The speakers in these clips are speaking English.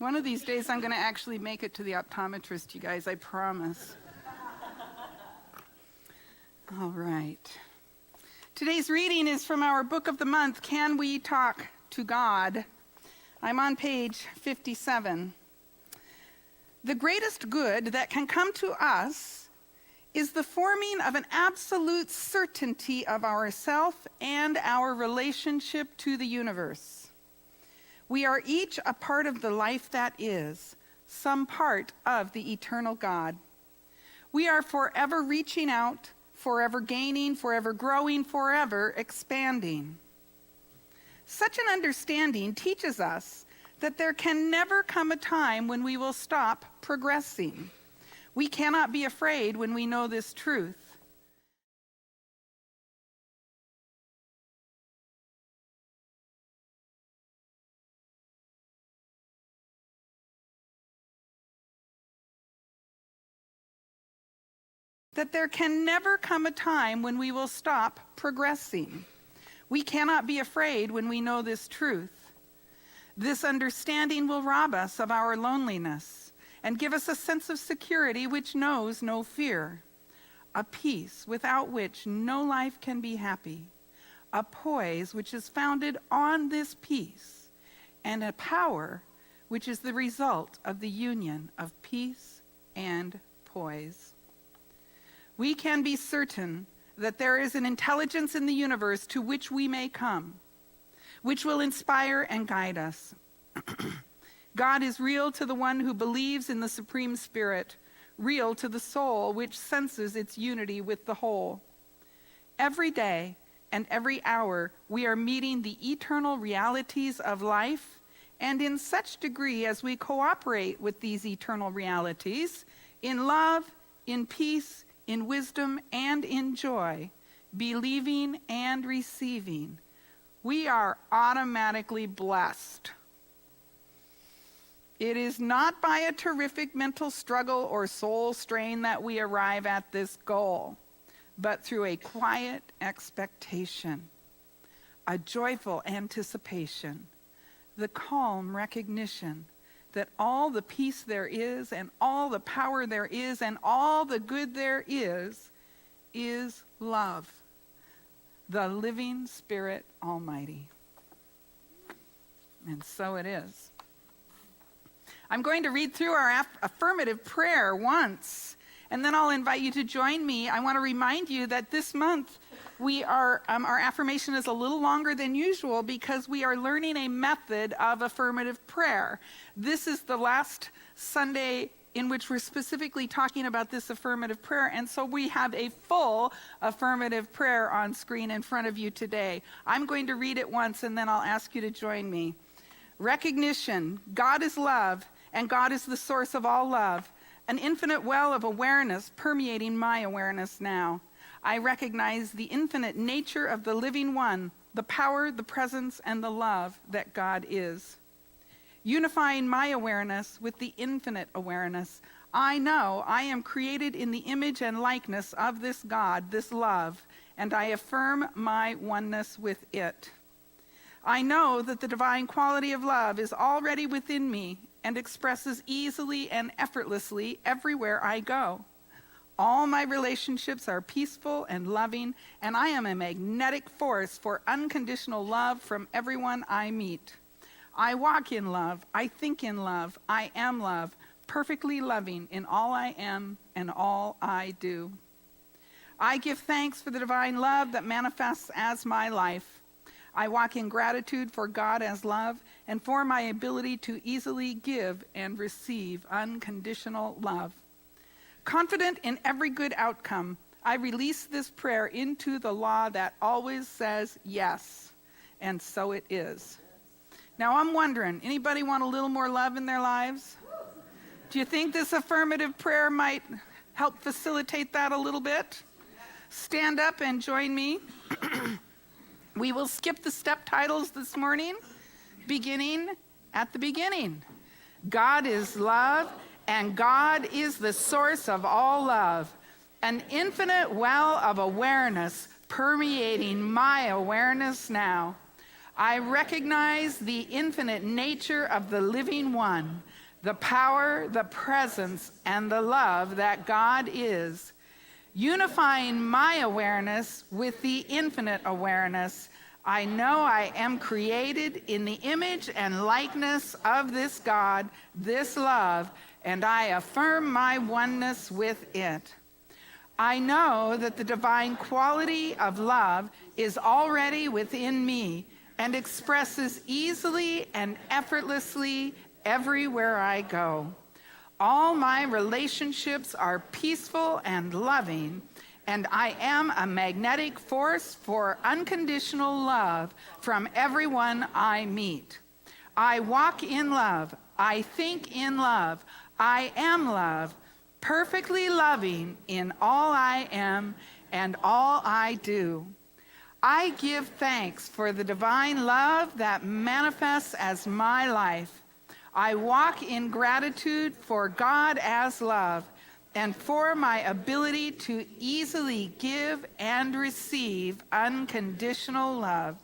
One of these days I'm going to actually make it to the optometrist, you guys, I promise. All right. Today's reading is from our book of the month, Can We Talk to God? I'm on page 57. The greatest good that can come to us is the forming of an absolute certainty of ourself and our relationship to the universe. We are each a part of the life that is, some part of the eternal God. We are forever reaching out, forever gaining, forever growing, forever expanding. Such an understanding teaches us that there can never come a time when we will stop progressing. We cannot be afraid when we know this truth. That there can never come a time when we will stop progressing. We cannot be afraid when we know this truth. This understanding will rob us of our loneliness and give us a sense of security which knows no fear, a peace without which no life can be happy, a poise which is founded on this peace, and a power which is the result of the union of peace and poise. We can be certain that there is an intelligence in the universe to which we may come, which will inspire and guide us. God is real to the one who believes in the Supreme Spirit, real to the soul which senses its unity with the whole. Every day and every hour we are meeting the eternal realities of life, and in such degree as we cooperate with these eternal realities, in love, in peace, in wisdom, and in joy, believing and receiving, we are automatically blessed. It is not by a terrific mental struggle or soul strain that we arrive at this goal, but through a quiet expectation, a joyful anticipation, the calm recognition that all the peace there is and all the power there is and all the good there is love, the living Spirit Almighty. And so it is. I'm going to read through our affirmative prayer once, and then I'll invite you to join me. I want to remind you that this month our affirmation is a little longer than usual because we are learning a method of affirmative prayer. This is the last Sunday in which we're specifically talking about this affirmative prayer, and so we have a full affirmative prayer on screen in front of you today. I'm going to read it once, and then I'll ask you to join me. Recognition: God is love, and God is the source of all love, an infinite well of awareness permeating my awareness now. I recognize the infinite nature of the living one, the power, the presence, and the love that God is. Unifying my awareness with the infinite awareness, I know I am created in the image and likeness of this God, this love, and I affirm my oneness with it. I know that the divine quality of love is already within me and expresses easily and effortlessly everywhere I go. All my relationships are peaceful and loving, and I am a magnetic force for unconditional love from everyone I meet. I walk in love, I think in love, I am love, perfectly loving in all I am and all I do. I give thanks for the divine love that manifests as my life. I walk in gratitude for God as love and for my ability to easily give and receive unconditional love. Confident in every good outcome, I release this prayer into the law that always says yes, and so it is. Now I'm wondering, anybody want a little more love in their lives? Do you think this affirmative prayer might help facilitate that a little bit? Stand up and join me. We will skip the step titles this morning, beginning at the beginning. God is love, and God is the source of all love, an infinite well of awareness permeating my awareness now. I recognize the infinite nature of the living one, the power, the presence, and the love that God is, unifying my awareness with the infinite awareness. I know I am created in the image and likeness of this God, this love, and I affirm my oneness with it. I know that the divine quality of love is already within me and expresses easily and effortlessly everywhere I go. All my relationships are peaceful and loving, and I am a magnetic force for unconditional love from everyone I meet. I walk in love. I think in love. I am love, perfectly loving in all I am and all I do. I give thanks for the divine love that manifests as my life. I walk in gratitude for God as love and for my ability to easily give and receive unconditional love.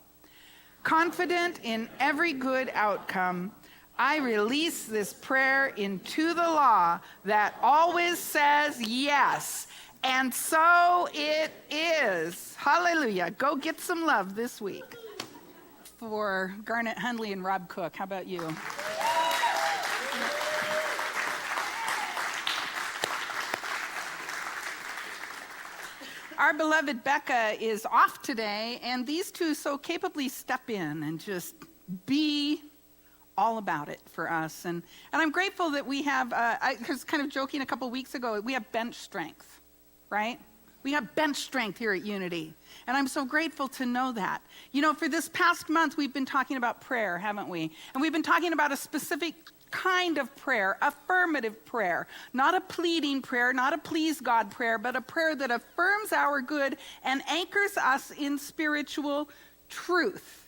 Confident in every good outcome, I release this prayer into the law that always says yes. And so it is. Hallelujah. Go get some love this week. For Garnet Hundley and Rob Cook, how about you? Our beloved Becca is off today, and these two so capably step in and just be all about it for us. And I'm grateful that we have, I was kind of joking a couple weeks ago, we have bench strength, right? We have bench strength here at Unity. And I'm so grateful to know that. You know, for this past month, we've been talking about prayer, haven't we? And we've been talking about a specific kind of prayer, affirmative prayer, not a pleading prayer, not a please God prayer, but a prayer that affirms our good and anchors us in spiritual truth.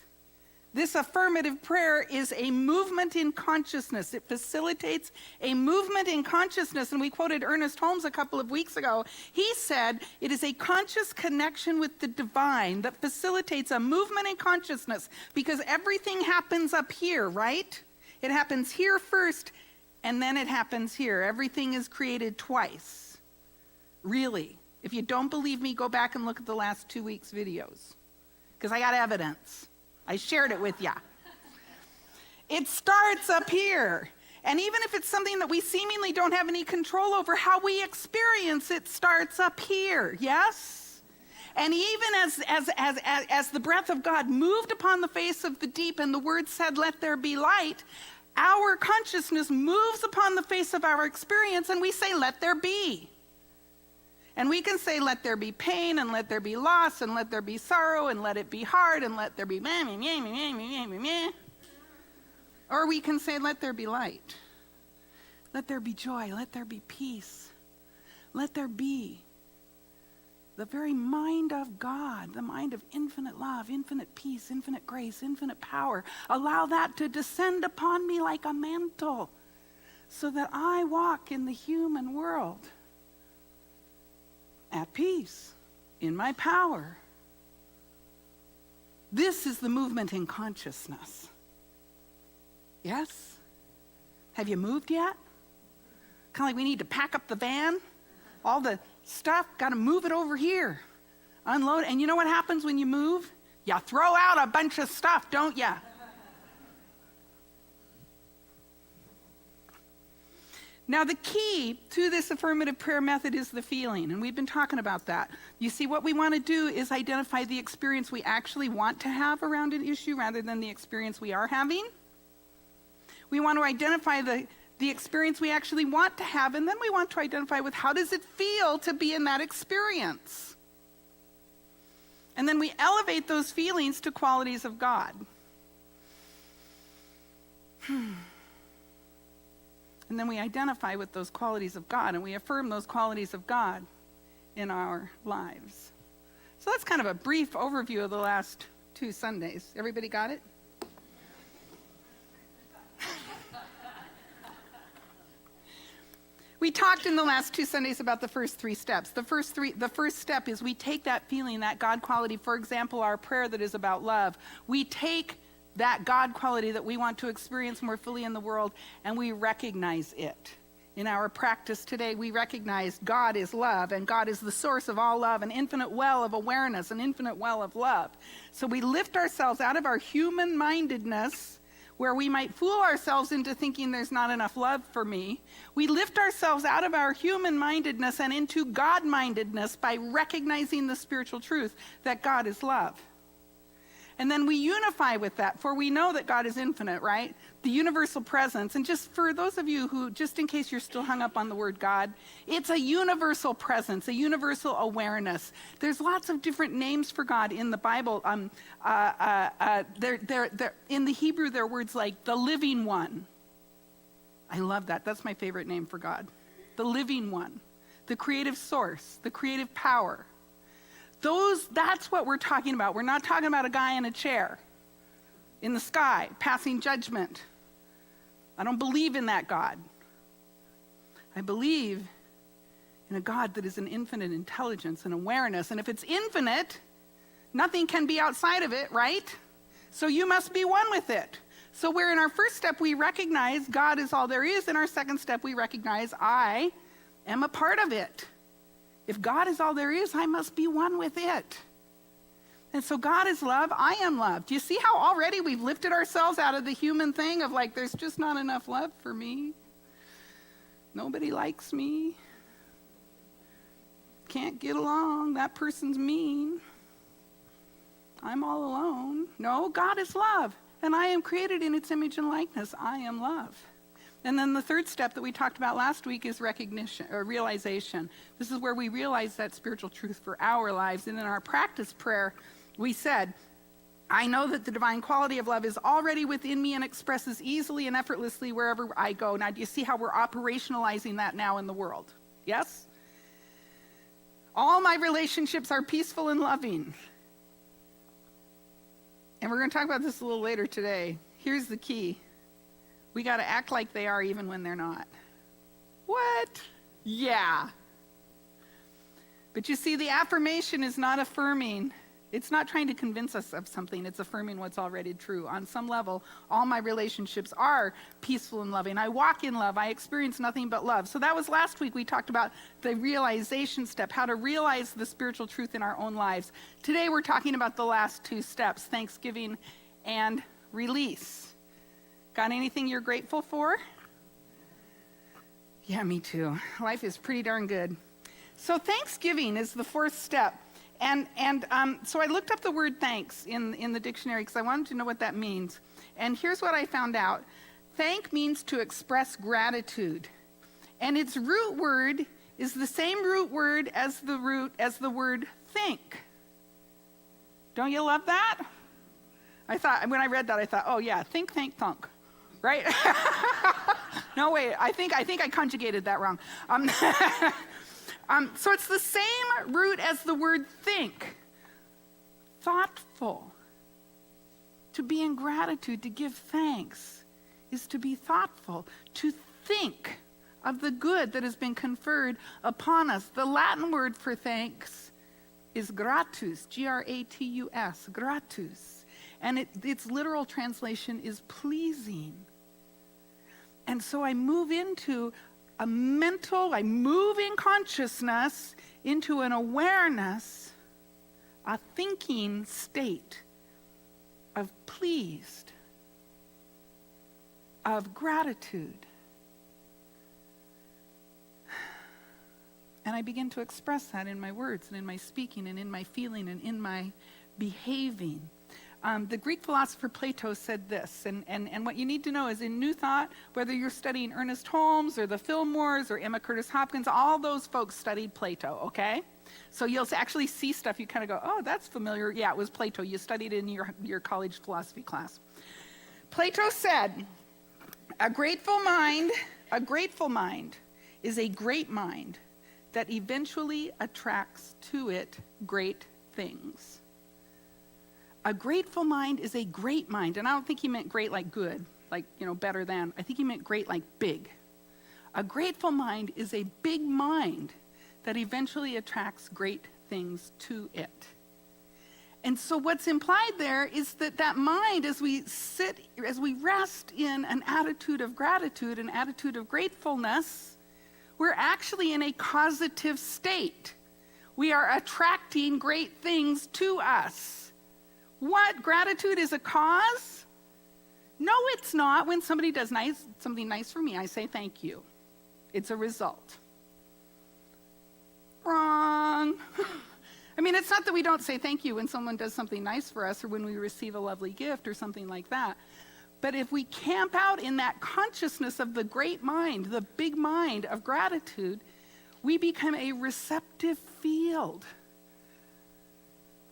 This affirmative prayer is a movement in consciousness. It facilitates a movement in consciousness. And we quoted Ernest Holmes a couple of weeks ago. He said it is a conscious connection with the divine that facilitates a movement in consciousness, because everything happens up here, right? It happens here first, and then it happens here. Everything is created twice. Really. If you don't believe me, go back and look at the last 2 weeks' videos, because I got evidence. I shared it with ya. It starts up here. And even if it's something that we seemingly don't have any control over, how we experience it starts up here, yes? And even as the breath of God moved upon the face of the deep and the word said, "Let there be light," our consciousness moves upon the face of our experience and we say, "Let there be." And we can say, "Let there be pain, and let there be loss, and let there be sorrow, and let it be hard, and let there be meh, meh, meh, meh, meh, meh, meh." Or we can say, "Let there be light. Let there be joy. Let there be peace. Let there be the very mind of God, the mind of infinite love, infinite peace, infinite grace, infinite power. Allow that to descend upon me like a mantle so that I walk in the human world at peace, in my power." This is the movement in consciousness. Yes? Have you moved yet? Kind of like we need to pack up the van. All the stuff, got to move it over here. Unload. And you know what happens when you move? You throw out a bunch of stuff, don't you? Now, the key to this affirmative prayer method is the feeling, and we've been talking about that. You see, what we want to do is identify the experience we actually want to have around an issue rather than the experience we are having. We want to identify the experience we actually want to have, and then we want to identify with how does it feel to be in that experience. And then we elevate those feelings to qualities of God. And then we identify with those qualities of God, and we affirm those qualities of God in our lives. So that's kind of a brief overview of the last 2 Sundays. Everybody got it? We talked in the last 2 Sundays about the first 3 steps. The first step is we take that feeling, that God quality, for example, our prayer that is about love. We take that God quality that we want to experience more fully in the world, and we recognize it. In our practice today, we recognize God is love, and God is the source of all love, an infinite well of awareness, an infinite well of love. So we lift ourselves out of our human-mindedness, where we might fool ourselves into thinking there's not enough love for me. We lift ourselves out of our human-mindedness and into God-mindedness by recognizing the spiritual truth that God is love. And then we unify with that, for we know that God is infinite, right? The universal presence. And just for those of you who, just in case you're still hung up on the word God, it's a universal presence, a universal awareness. There's lots of different names for God in the Bible. In the Hebrew, there are words like the living one. I love that. That's my favorite name for God. The living one, the creative source, the creative power. That's what we're talking about. We're not talking about a guy in a chair in the sky passing judgment. I don't believe in that God. I believe in a God that is an infinite intelligence and awareness. And if it's infinite, nothing can be outside of it, right? So you must be one with it. So where in our first step we recognize God is all there is, in our second step we recognize I am a part of it. If God is all there is, I must be one with it. And so God is love, I am love. Do you see how already we've lifted ourselves out of the human thing of like, there's just not enough love for me. Nobody likes me. Can't get along. That person's mean. I'm all alone. No, God is love. And I am created in its image and likeness. I am love. And then the third step that we talked about last week is recognition or realization. This is where we realize that spiritual truth for our lives. And in our practice prayer, we said, I know that the divine quality of love is already within me and expresses easily and effortlessly wherever I go. Now, do you see how we're operationalizing that now in the world? Yes? All my relationships are peaceful and loving. And we're going to talk about this a little later today. Here's the key. We got to act like they are even when they're not. What? Yeah. But you see, the affirmation is not affirming. It's not trying to convince us of something. It's affirming what's already true. On some level, all my relationships are peaceful and loving. I walk in love. I experience nothing but love. So that was last week. We talked about the realization step, how to realize the spiritual truth in our own lives. Today, we're talking about the last two steps, thanksgiving and release. Got anything you're grateful for? Yeah, me too. Life is pretty darn good. So Thanksgiving is the fourth step. And so I looked up the word thanks in the dictionary because I wanted to know what that means. And here's what I found out. Thank means to express gratitude. And its root word is the same root word as the word think. Don't you love that? I thought, when I read that, I thought, oh yeah, think, thank, thunk. Right? No, wait, I think I conjugated that wrong. So it's the same root as the word think. Thoughtful. To be in gratitude, to give thanks, is to be thoughtful, to think of the good that has been conferred upon us. The Latin word for thanks is gratus, Gratus, gratus. And its literal translation is pleasing. And so I move into I move in consciousness into an awareness, a thinking state of pleased, of gratitude. And I begin to express that in my words and in my speaking and in my feeling and in my behaving. The Greek philosopher Plato said this, and what you need to know is in New Thought, whether you're studying Ernest Holmes or the Fillmores or Emma Curtis Hopkins, all those folks studied Plato, okay? So you'll actually see stuff, you kind of go, oh, that's familiar. Yeah, it was Plato. You studied it in your college philosophy class. Plato said, a grateful mind is a great mind that eventually attracts to it great things. A grateful mind is a great mind. And I don't think he meant great like good, like, better than. I think he meant great like big. A grateful mind is a big mind that eventually attracts great things to it. And so what's implied there is that mind, as we rest in an attitude of gratitude, an attitude of gratefulness, we're actually in a causative state. We are attracting great things to us. What? Gratitude is a cause? No, it's not. When somebody does something nice for me, I say thank you. It's a result. Wrong. I mean, it's not that we don't say thank you when someone does something nice for us or when we receive a lovely gift or something like that. But if we camp out in that consciousness of the great mind, the big mind of gratitude, we become a receptive field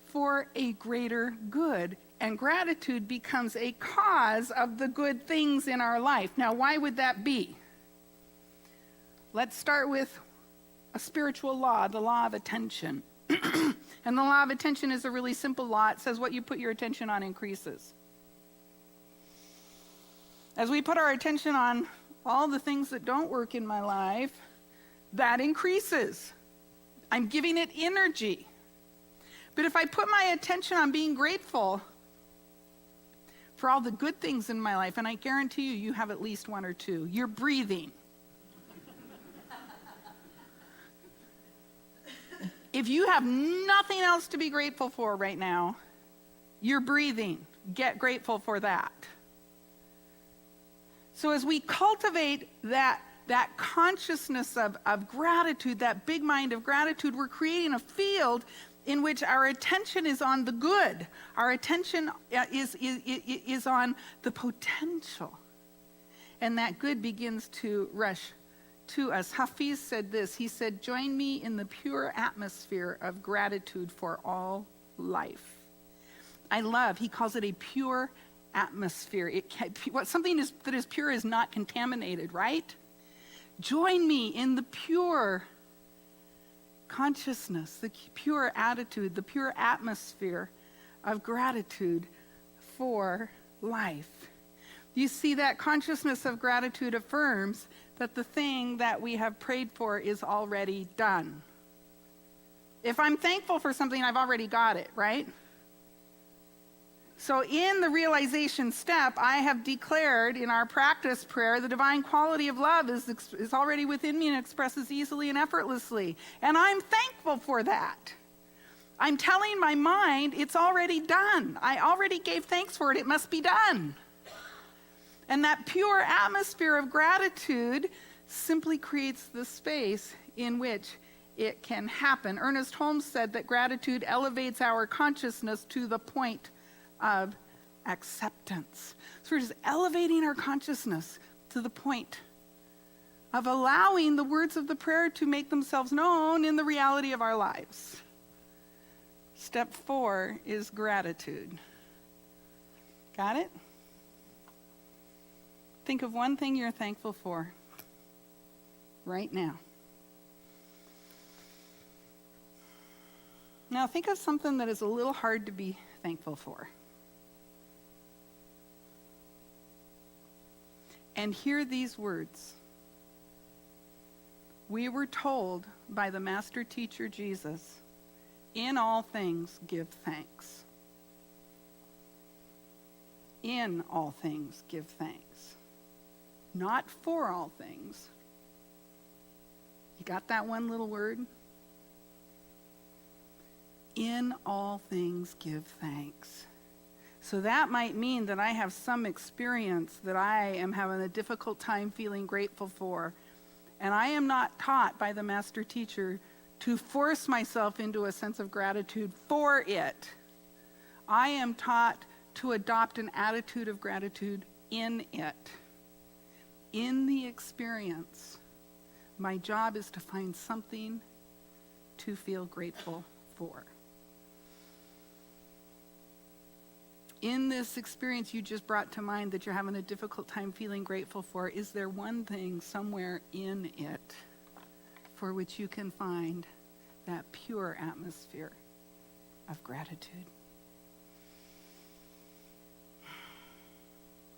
for a greater good. And gratitude becomes a cause of the good things in our life. Now, why would that be? Let's start with a spiritual law, the law of attention. And the law of attention is a really simple law. It says what you put your attention on increases. As we put our attention on all the things that don't work in my life, that increases. I'm giving it energy. But if I put my attention on being grateful for all the good things in my life, and I guarantee you, you have at least one or two. You're breathing. If you have nothing else to be grateful for right now, you're breathing. Get grateful for that. So as we cultivate that consciousness of gratitude, that big mind of gratitude, we're creating a field in which our attention is on the good. Our attention is on the potential. And that good begins to rush to us. Hafiz said this. He said, join me in the pure atmosphere of gratitude for all life. He calls it a pure atmosphere. Something that is pure is not contaminated, right? Join me in the pure consciousness, the pure attitude, the pure atmosphere of gratitude for life. You see, that consciousness of gratitude affirms that the thing that we have prayed for is already done. If I'm thankful for something, I've already got it, right? So in the realization step, I have declared in our practice prayer, the divine quality of love is already within me and expresses easily and effortlessly. And I'm thankful for that. I'm telling my mind it's already done. I already gave thanks for it. It must be done. And that pure atmosphere of gratitude simply creates the space in which it can happen. Ernest Holmes said that gratitude elevates our consciousness to the point of acceptance. So we're just elevating our consciousness to the point of allowing the words of the prayer to make themselves known in the reality of our lives. Step 4 is gratitude. Got it? Think of one thing you're thankful for right now. Now think of something that is a little hard to be thankful for. And hear these words. We were told by the master teacher Jesus, in all things give thanks. In all things give thanks. Not for all things. You got that one little word? In all things give thanks. So that might mean that I have some experience that I am having a difficult time feeling grateful for. And I am not taught by the master teacher to force myself into a sense of gratitude for it. I am taught to adopt an attitude of gratitude in it. In the experience, my job is to find something to feel grateful for. In this experience you just brought to mind that you're having a difficult time feeling grateful for, is there one thing somewhere in it for which you can find that pure atmosphere of gratitude?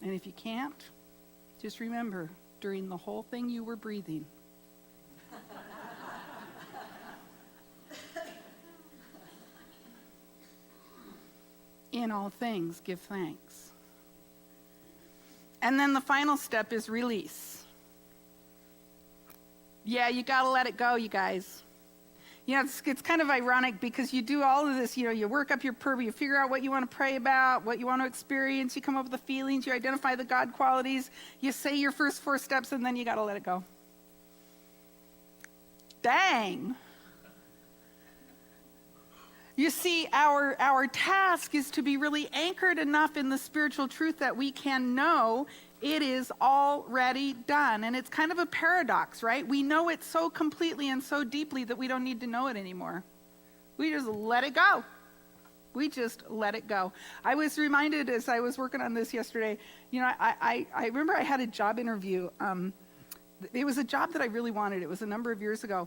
And if you can't, just remember, during the whole thing you were breathing. in all things, give thanks. And then the final step is release. Yeah, you got to let it go, you guys. You know, it's kind of ironic because you do all of this, you work up your prayer, you figure out what you want to pray about, what you want to experience, you come up with the feelings, you identify the God qualities, you say your first 4 steps, and then you got to let it go. Dang. You see, our task is to be really anchored enough in the spiritual truth that we can know it is already done. And it's kind of a paradox, right? We know it so completely and so deeply that we don't need to know it anymore. We just let it go. We just let it go. I was reminded as I was working on this yesterday, I remember I had a job interview. It was a job that I really wanted. It was a number of years ago.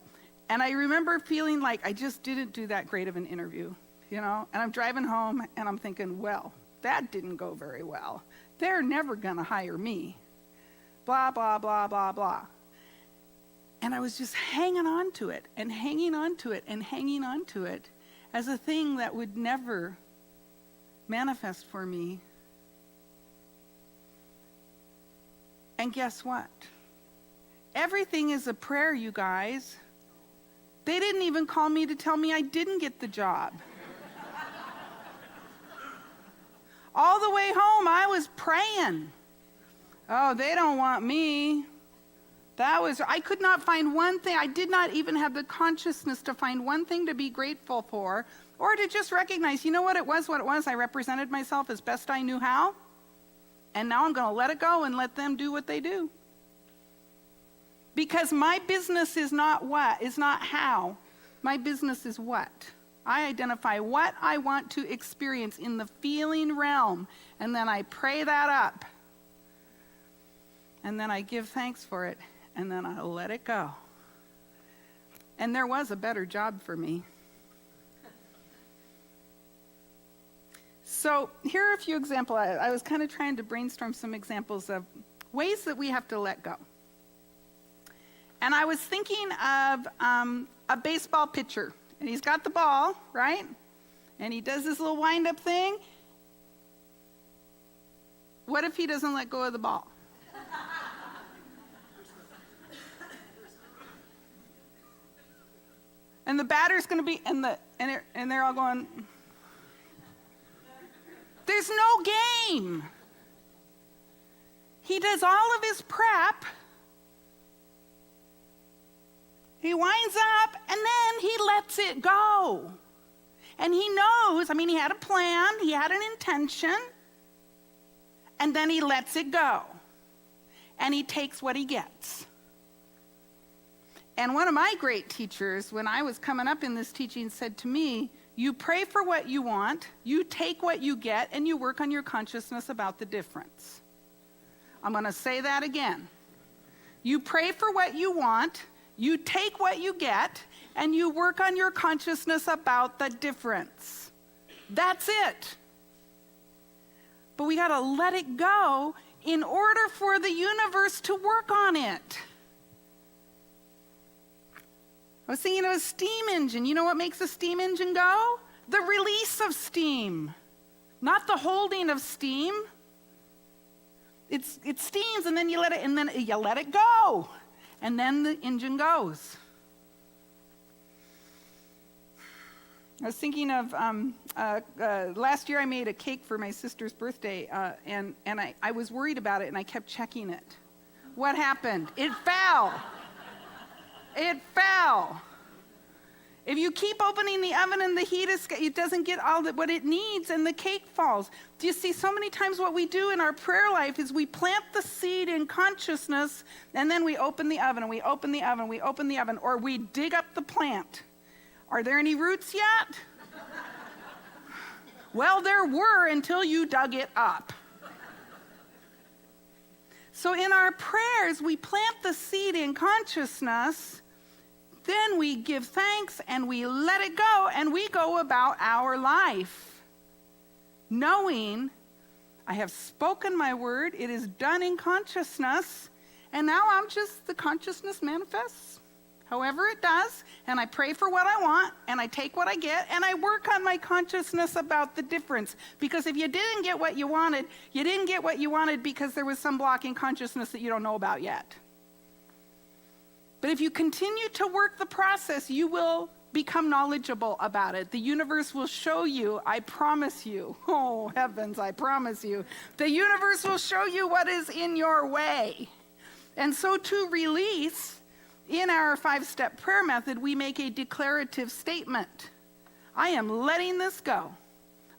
And I remember feeling like I just didn't do that great of an interview, and I'm driving home and I'm thinking, well, that didn't go very well. They're never going to hire me. Blah, blah, blah, blah, blah. And I was just hanging on to it and hanging on to it and hanging on to it as a thing that would never manifest for me. And guess what? Everything is a prayer, you guys. They didn't even call me to tell me I didn't get the job. All the way home, I was praying. Oh, they don't want me. I could not find one thing. I did not even have the consciousness to find one thing to be grateful for, or to just recognize, what it was. I represented myself as best I knew how, and now I'm going to let it go and let them do what they do. Because my business is not how. My business is what. I identify what I want to experience in the feeling realm, and then I pray that up. And then I give thanks for it, and then I let it go. And there was a better job for me. So here are a few examples. I was kind of trying to brainstorm some examples of ways that we have to let go. And I was thinking of a baseball pitcher. And he's got the ball, right? And he does this little wind-up thing. What if he doesn't let go of the ball? And the batter's going to be, and they're all going, there's no game. He does all of his prep. He winds up, and then he lets it go. And he knows, he had a plan, he had an intention, and then he lets it go. And he takes what he gets. And one of my great teachers, when I was coming up in this teaching, said to me, you pray for what you want, you take what you get, and you work on your consciousness about the difference. I'm going to say that again. You pray for what you want, you take what you get, and you work on your consciousness about the difference. That's it. But we got to let it go in order for the universe to work on it. I was thinking of a steam engine. You know what makes a steam engine go? The release of steam, not the holding of steam. It steams, and then you let it go. And then the engine goes. I was thinking of last year I made a cake for my sister's birthday, and I was worried about it, and I kept checking it. What happened? It fell. It fell. If you keep opening the oven and the heat, it doesn't get what it needs, and the cake falls. Do you see, so many times what we do in our prayer life is we plant the seed in consciousness, and then we open the oven, and we open the oven, we open the oven, or we dig up the plant. Are there any roots yet? Well, there were until you dug it up. So in our prayers, we plant the seed in consciousness, then we give thanks and we let it go, and we go about our life knowing I have spoken my word, it is done in consciousness, and now the consciousness manifests. however it does, and I pray for what I want, and I take what I get, and I work on my consciousness about the difference. Because if you didn't get what you wanted, you didn't get what you wanted because there was some block in consciousness that you don't know about yet. But if you continue to work the process, you will become knowledgeable about it. The universe will show you, I promise you. Oh, heavens, I promise you. The universe will show you what is in your way. And so to release, in our 5-step prayer method, we make a declarative statement. I am letting this go.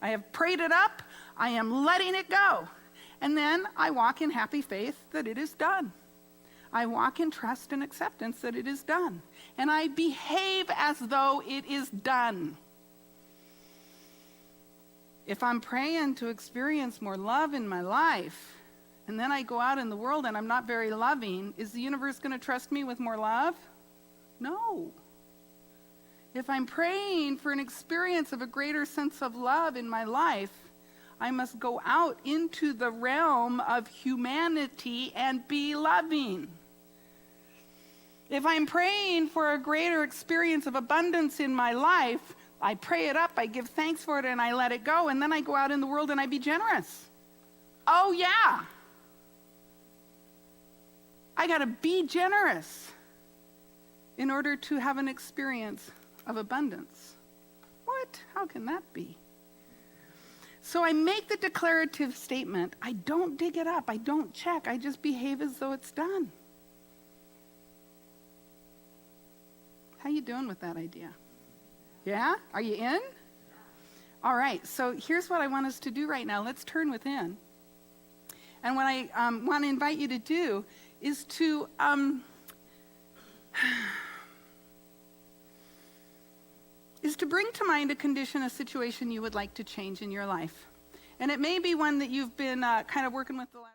I have prayed it up. I am letting it go. And then I walk in happy faith that it is done. I walk in trust and acceptance that it is done. And I behave as though it is done. If I'm praying to experience more love in my life, and then I go out in the world and I'm not very loving, is the universe going to trust me with more love? No. If I'm praying for an experience of a greater sense of love in my life, I must go out into the realm of humanity and be loving. If I'm praying for a greater experience of abundance in my life, I pray it up, I give thanks for it, and I let it go, and then I go out in the world and I be generous. Oh, yeah. I got to be generous in order to have an experience of abundance. What? How can that be? So I make the declarative statement. I don't dig it up. I don't check. I just behave as though it's done. How you doing with that idea? Yeah? Are you in? All right. So here's what I want us to do right now. Let's turn within. And what I want to invite you to do is to bring to mind a condition, a situation you would like to change in your life. And it may be one that you've been kind of working with the last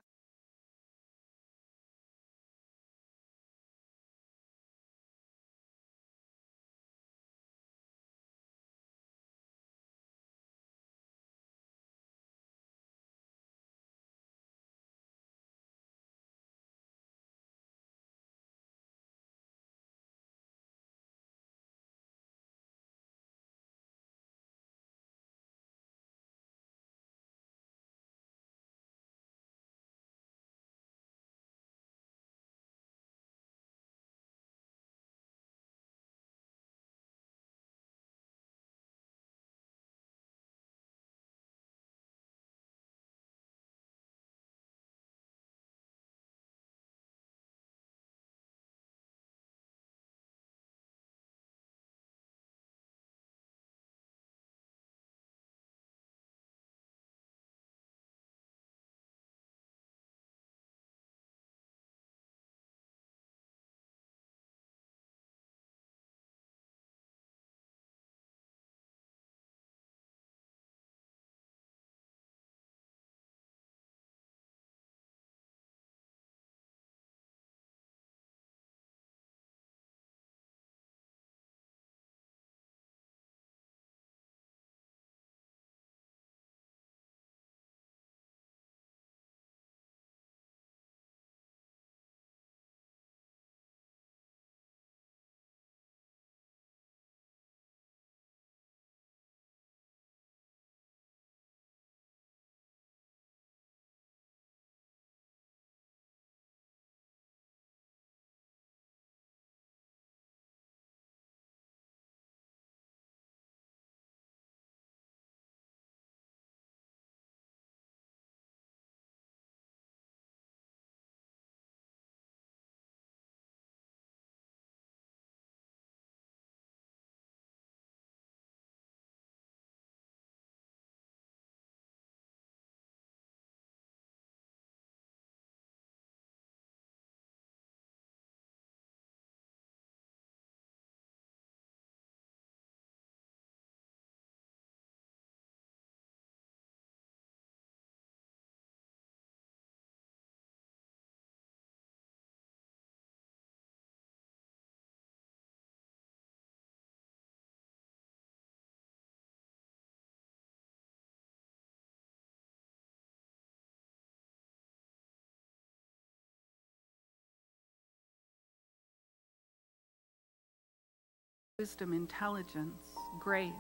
wisdom, intelligence, grace,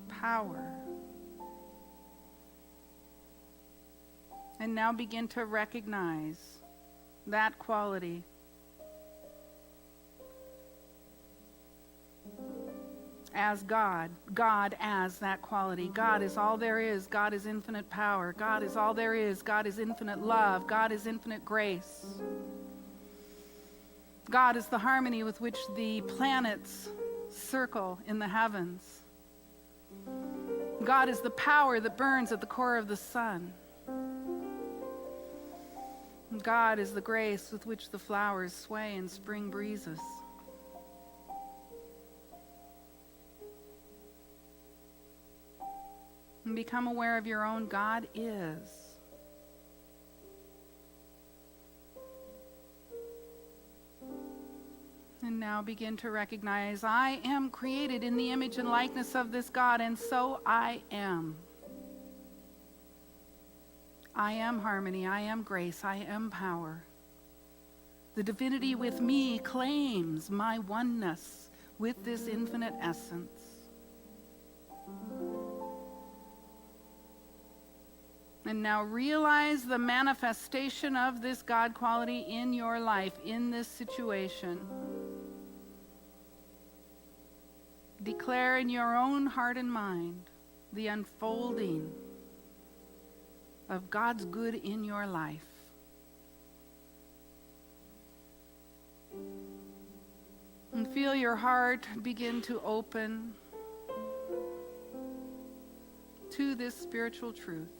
power. And now begin to recognize that quality as God. God as that quality. God is all there is. God is infinite power. God is all there is. God is infinite love. God is infinite grace. God is the harmony with which the planets circle in the heavens. God is the power that burns at the core of the sun. God is the grace with which the flowers sway in spring breezes. And become aware of your own God is. And now begin to recognize, I am created in the image and likeness of this God, and so I am. I am harmony, I am grace, I am power. The divinity with me claims my oneness with this infinite essence. And now realize the manifestation of this God quality in your life, in this situation. Declare in your own heart and mind the unfolding of God's good in your life. And feel your heart begin to open to this spiritual truth.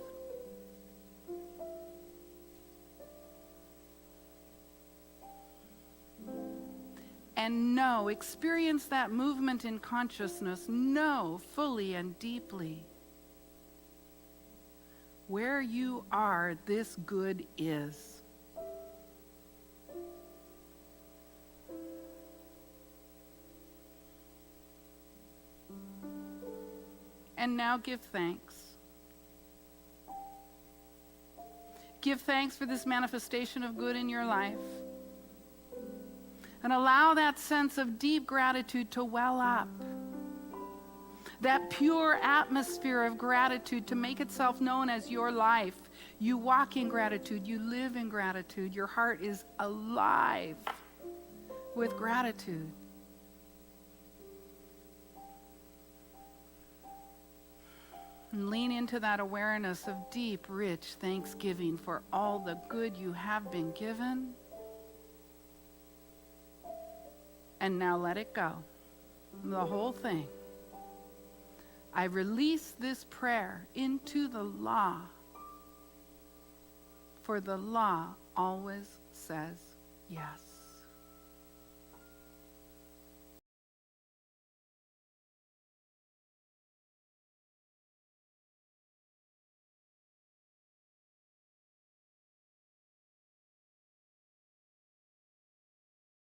And know, experience that movement in consciousness. Know fully and deeply where you are, this good is. And now give thanks. Give thanks for this manifestation of good in your life. And allow that sense of deep gratitude to well up. That pure atmosphere of gratitude to make itself known as your life. You walk in gratitude. You live in gratitude. Your heart is alive with gratitude. And lean into that awareness of deep, rich thanksgiving for all the good you have been given. And now let it go. The whole thing. I release this prayer into the law. For the law always says yes.